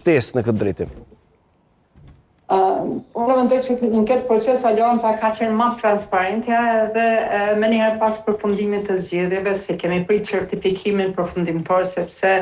ftesë në këtë drejtim? Unë mendoj që në këtë proces Aleanca ka qenë më transparente dhe më njëherë pas përfundimit të zgjedhjeve, se kemi pritë certifikimin përfundimtar sepse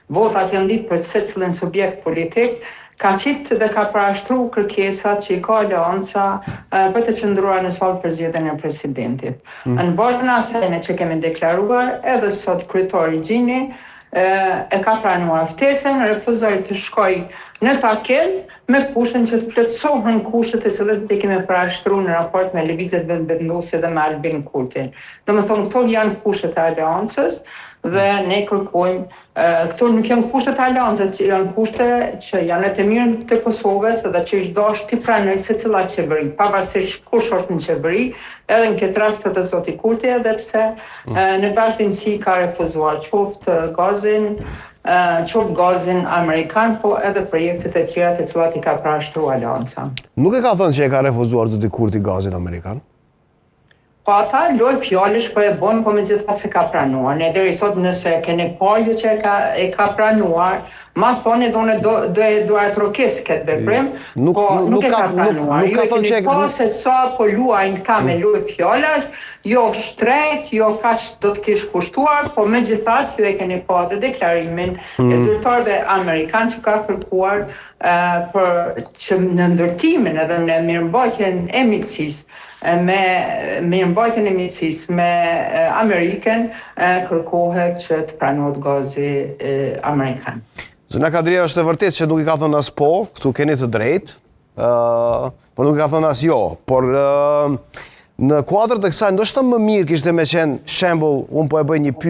votat janë ditë për secilin subjekt politik, ka qitë dhe ka parashtru kërkesat që i ka Aleanca për të qëndruar në sallë për zgjedhjen e presidentit. Në bazën e asajne që kemi deklaruar, edhe sot kryetari Gjini e ka pranuar ftesën, refuzoi të shkoj në takim me kushtin që të plotësohen kushtet e cilët i kemi parashtruar në raport me lëvizjet vendosje dhe me Albin Kurtin. Domethënë këto janë kushtet e Aleancës dhe ne kërkojmë, këto nuk janë kushtet e Aleancës, janë kushte që janë të mirën të Kosovës dhe që çdo është të pranojë secila qeveri, pavarësisht kush është në qeveri, edhe në këtë rast të zoti Kurti, edhe pse në vazhdimsi ka refuzuar qoftë gazin amerikan, po edhe projektet e tjera të cilat i ka parashtruar Aleanca. Nuk e ka thënë që e ka refuzuar zoti Kurti gazin amerikan? Po ata loj fjallësh po e bon, po me gjitha se ka pranuar. Ne deri sot nëse keni parju që e ka pranuar, ma thoni dhe unë do e trokes këtë veprim, po nuk e ka pranuar. Ju e keni po se sa po luajnë këta me loj fjallash, jo shtrejt, jo kaq do të kish kushtuar, po me gjithat ju e keni po dhe deklarimin e zyrtarëve amerikan që ka kërkuar për që në ndërtimin edhe në mirëmbajtjen e miqësisë me Amerikën kërkohet që të pranohet gazi amerikan. Zona Kadria, është e vërtetë që nuk i ka thënë as po, këtu keni të drejtë, por nuk i ka thënë as jo, por në kuadër të kësaj ndoshta më mirë kishte me qenë shembull, unë po e bëj një pyetje